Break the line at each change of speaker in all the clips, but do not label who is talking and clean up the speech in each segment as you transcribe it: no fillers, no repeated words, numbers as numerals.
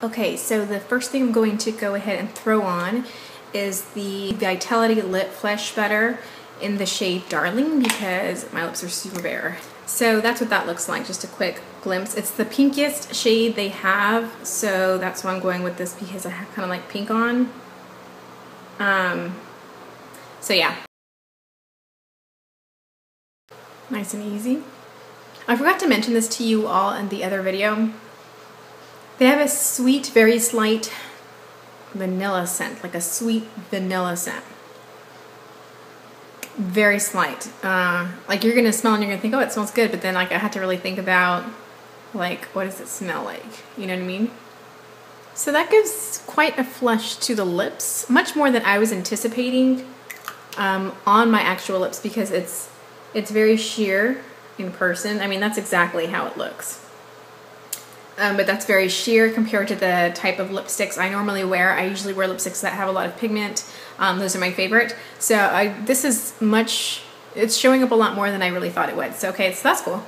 Okay, so the first thing I'm going to go ahead and throw on is the Vitality Lip Flesh Butter in the shade Darling, because my lips are super bare. So that's what that looks like, just a quick glimpse. It's the pinkiest shade they have, so that's why I'm going with this, because I have kind of like pink on. So yeah. Nice and easy. I forgot to mention this to you all in the other video. They have a sweet, very slight vanilla scent, like a sweet vanilla scent. Very slight. Like you're gonna smell and you're gonna think, oh, it smells good, but then like I had to really think about like, what does it smell like? You know what I mean? So that gives quite a flush to the lips, much more than I was anticipating on my actual lips, because it's very sheer in person. I mean, that's exactly how it looks. But that's very sheer compared to the type of lipsticks I normally wear. I usually wear lipsticks that have a lot of pigment. Those are my favorite. So this is it's showing up a lot more than I really thought it would. So okay, so that's cool.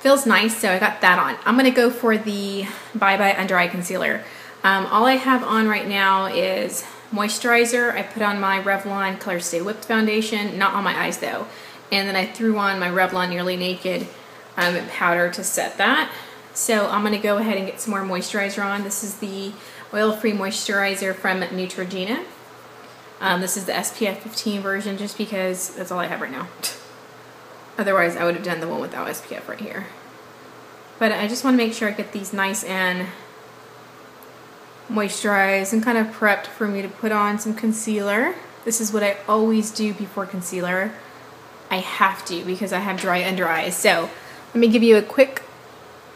Feels nice, so I got that on. I'm gonna go for the Bye Bye Under Eye Concealer. All I have on right now is moisturizer. I put on my Revlon Color Stay Whipped foundation, not on my eyes though. And then I threw on my Revlon Nearly Naked powder to set that. So I'm going to go ahead and get some more moisturizer on. This is the oil-free moisturizer from Neutrogena. This is the SPF 15 version, just because that's all I have right now. Otherwise, I would have done the one without SPF right here. But I just want to make sure I get these nice and moisturized and kind of prepped for me to put on some concealer. This is what I always do before concealer. I have to, because I have dry under eyes. So let me give you a quick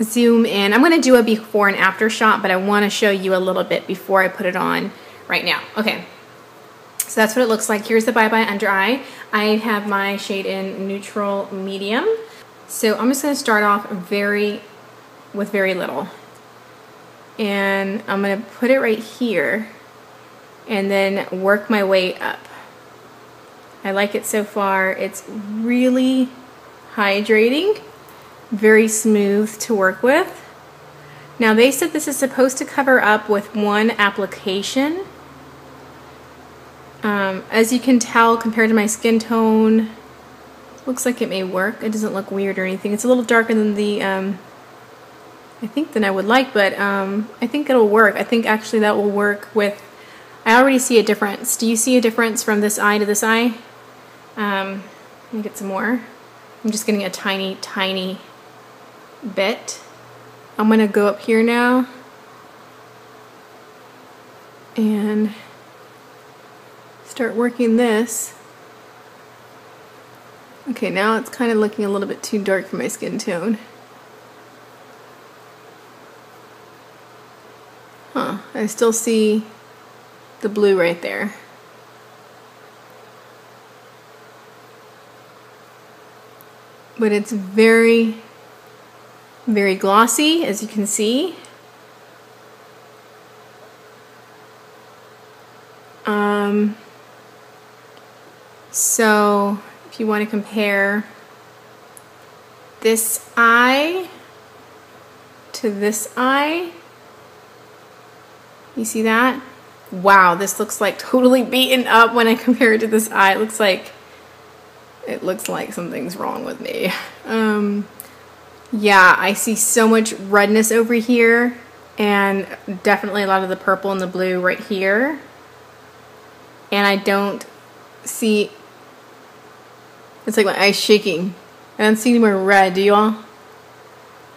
zoom in. I'm going to do a before and after shot, but I want to show you a little bit before I put it on right now. Okay, so that's what it looks like. Here's the Bye Bye Under Eye. I have my shade in neutral medium. So I'm just going to start off with very little. And I'm going to put it right here and then work my way up. I like it so far. It's really hydrating. Very smooth to work with. Now they said this is supposed to cover up with one application. As you can tell, compared to my skin tone, looks like it may work. It doesn't look weird or anything. It's a little darker than the I think than I would like, but I think it'll work. I think actually that will work with. I already see a difference. Do you see a difference from this eye to this eye? Let me get some more. I'm just getting a tiny bit. I'm gonna go up here now and start working this. Okay, now it's kind of looking a little bit too dark for my skin tone. Huh, I still see the blue right there. But it's very glossy, as you can see. So if you want to compare this eye to this eye, you see that? Wow, this looks like totally beaten up when I compare it to this eye. It looks like something's wrong with me. Yeah, I see so much redness over here, and definitely a lot of the purple and the blue right here. And I don't see, it's like my eye's shaking. I don't see any more red, do you all?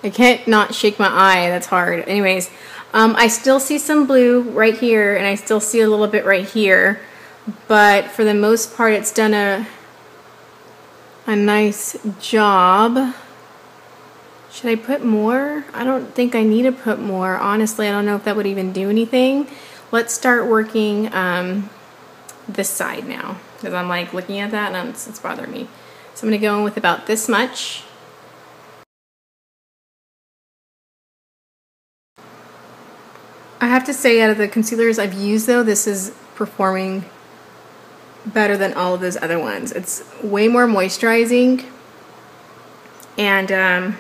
I can't not shake my eye, that's hard. Anyways, I still see some blue right here, and I still see a little bit right here. But for the most part, it's done a nice job. Should I put more? I don't think I need to put more. Honestly, I don't know if that would even do anything. Let's start working this side now, because I'm like looking at that and it's bothering me. So I'm going to go in with about this much. I have to say, out of the concealers I've used though, this is performing better than all of those other ones. It's way more moisturizing, and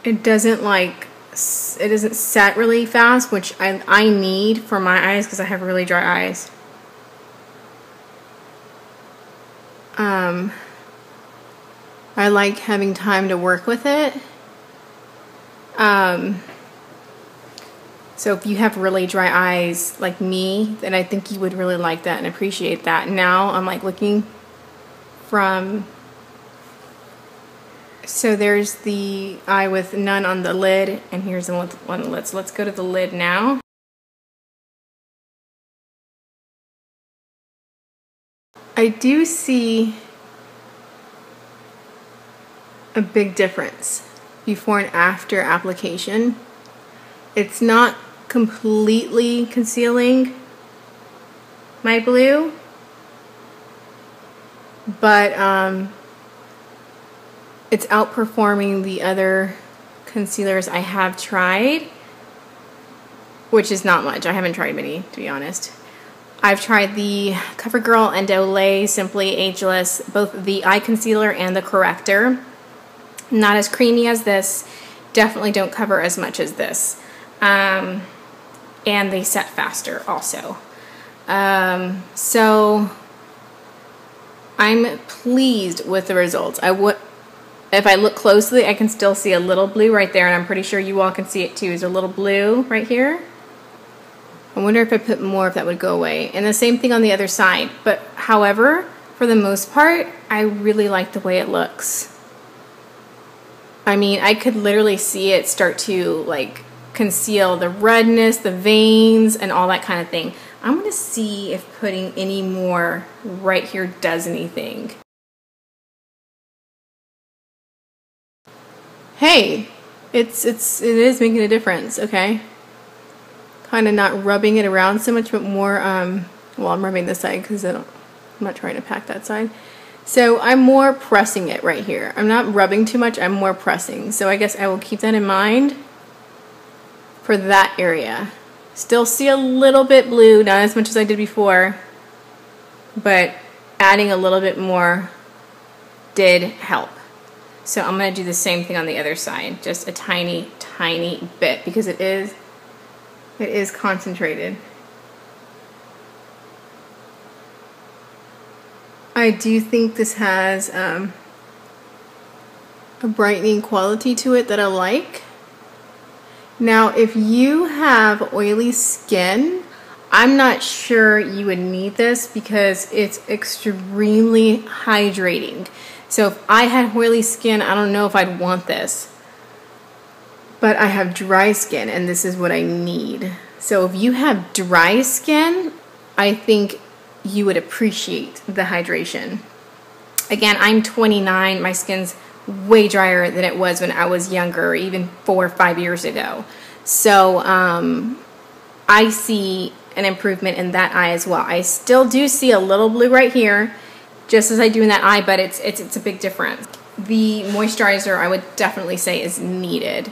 it doesn't like it doesn't set really fast, which I need for my eyes because I have really dry eyes. I like having time to work with it. So if you have really dry eyes like me, then I think you would really like that and appreciate that. Now I'm like looking from, so there's the eye with none on the lid, and here's the one with one on the lid. So let's go to the lid now. I do see a big difference before and after application. It's not completely concealing my blue, but it's outperforming the other concealers I have tried, which is not much. I haven't tried many, to be honest. I've tried the CoverGirl and Olay Simply Ageless, both the eye concealer and the corrector. Not as creamy as this, definitely don't cover as much as this. And they set faster also. So I'm pleased with the results. If I look closely, I can still see a little blue right there, and I'm pretty sure you all can see it too. There's a little blue right here. I wonder if I put more, if that would go away. And the same thing on the other side. But however, for the most part, I really like the way it looks. I mean, I could literally see it start to like conceal the redness, the veins, and all that kind of thing. I'm gonna see if putting any more right here does anything. Hey, it is making a difference, okay? Kind of not rubbing it around so much, but more, well, I'm rubbing this side because I'm not trying to pack that side. So I'm more pressing it right here. I'm not rubbing too much, I'm more pressing. So I guess I will keep that in mind for that area. Still see a little bit blue, not as much as I did before, but adding a little bit more did help. So I'm gonna do the same thing on the other side, just a tiny, tiny bit, because it is concentrated. I do think this has a brightening quality to it that I like. Now, if you have oily skin, I'm not sure you would need this because it's extremely hydrating. So if I had oily skin, I don't know if I'd want this. But I have dry skin, and this is what I need. So if you have dry skin, I think you would appreciate the hydration. Again, I'm 29. My skin's way drier than it was when I was younger, even 4 or 5 years ago. So I see an improvement in that eye as well. I still do see a little blue right here, just as I do in that eye, but it's a big difference. The moisturizer, I would definitely say, is needed.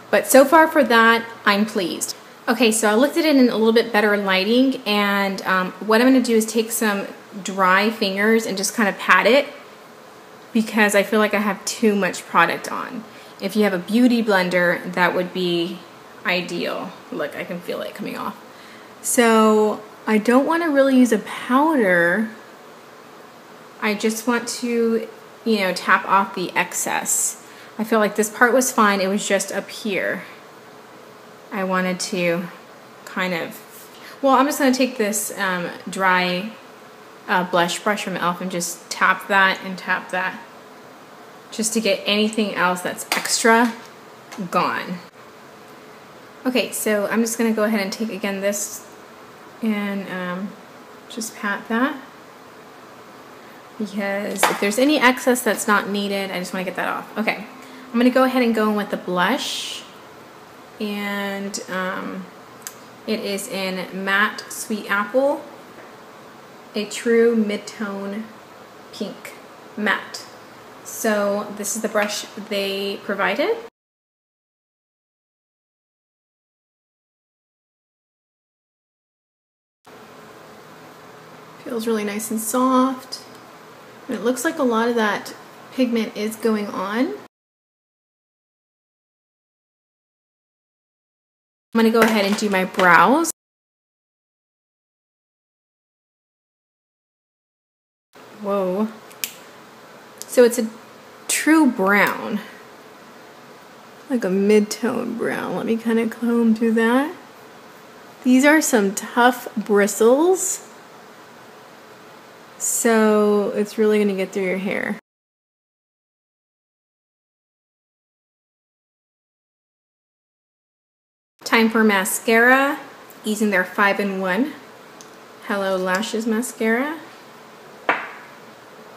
But so far for that, I'm pleased. Okay, so I looked at it in a little bit better lighting, and what I'm going to do is take some dry fingers and just kind of pat it, because I feel like I have too much product on. If you have a beauty blender, that would be ideal. Look, I can feel it coming off. So I don't want to really use a powder. I just want to, you know, tap off the excess. I feel like this part was fine, it was just up here. I wanted to kind of, well, I'm just going to take this dry blush brush from e.l.f. and just tap that and tap that, just to get anything else that's extra gone. Okay, so I'm just going to go ahead and take again this and just pat that, because if there's any excess that's not needed, I just want to get that off. Okay, I'm going to go ahead and go in with the blush, and it is in Matte Sweet Apple, a true mid-tone pink matte. So this is the brush they provided. Feels really nice and soft. And it looks like a lot of that pigment is going on. I'm gonna go ahead and do my brows. Whoa. So it's a true brown. Like a mid-tone brown. Let me kind of comb through that. These are some tough bristles. So it's really gonna get through your hair. Time for mascara. Using their 5-in-1 Hello Lashes mascara.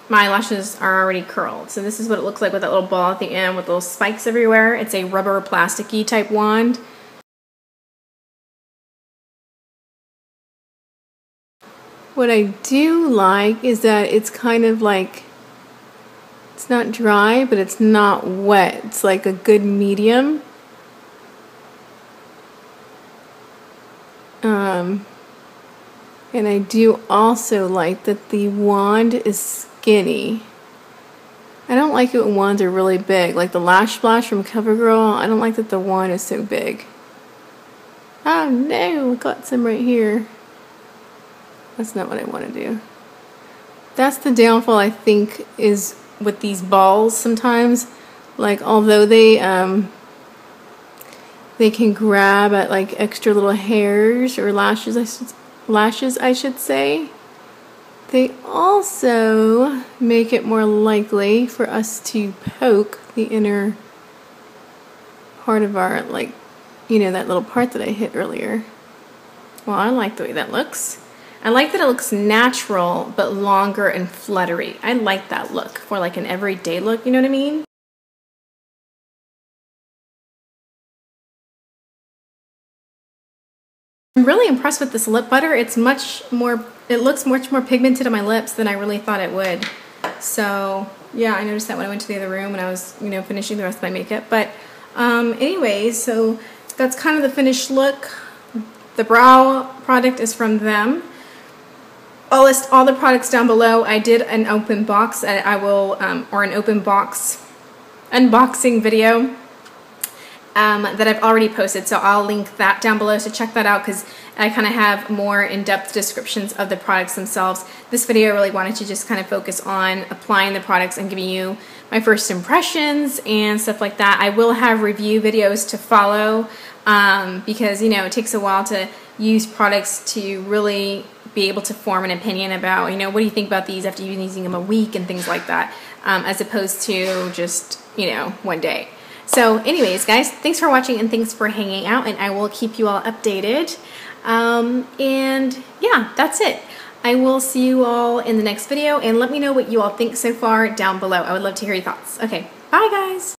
My lashes are already curled, so this is what it looks like with that little ball at the end with little spikes everywhere. It's a rubber plasticky type wand. What I do like is that it's kind of like, it's not dry, but it's not wet. It's like a good medium. And I do also like that the wand is skinny. I don't like it when wands are really big, like the Lash Splash from CoverGirl. I don't like that the wand is so big. Oh no, I got some right here. That's not what I want to do. That's the downfall, I think, is with these balls sometimes. Like, although they can grab at like extra little hairs or lashes, I should say. They also make it more likely for us to poke the inner part of our, like, you know, that little part that I hit earlier. Well, I like the way that looks. I like that it looks natural but longer and fluttery. I like that look for like an everyday look, you know what I mean? I'm really impressed with this lip butter. It looks much more pigmented on my lips than I really thought it would. So yeah, I noticed that when I went to the other room when I was, you know, finishing the rest of my makeup. But anyways, so that's kind of the finished look. The brow product is from them. I'll list all the products down below. I did an open box, or an open box unboxing video that I've already posted, so I'll link that down below, so check that out because I kind of have more in-depth descriptions of the products themselves. This video I really wanted to just kind of focus on applying the products and giving you my first impressions and stuff like that. I will have review videos to follow because, you know, it takes a while to use products to really be able to form an opinion about, you know, what do you think about these after you've been using them a week and things like that, as opposed to just, you know, one day. So anyways, guys, thanks for watching and thanks for hanging out, and I will keep you all updated. And yeah, that's it. I will see you all in the next video, and let me know what you all think so far down below. I would love to hear your thoughts. Okay, bye guys.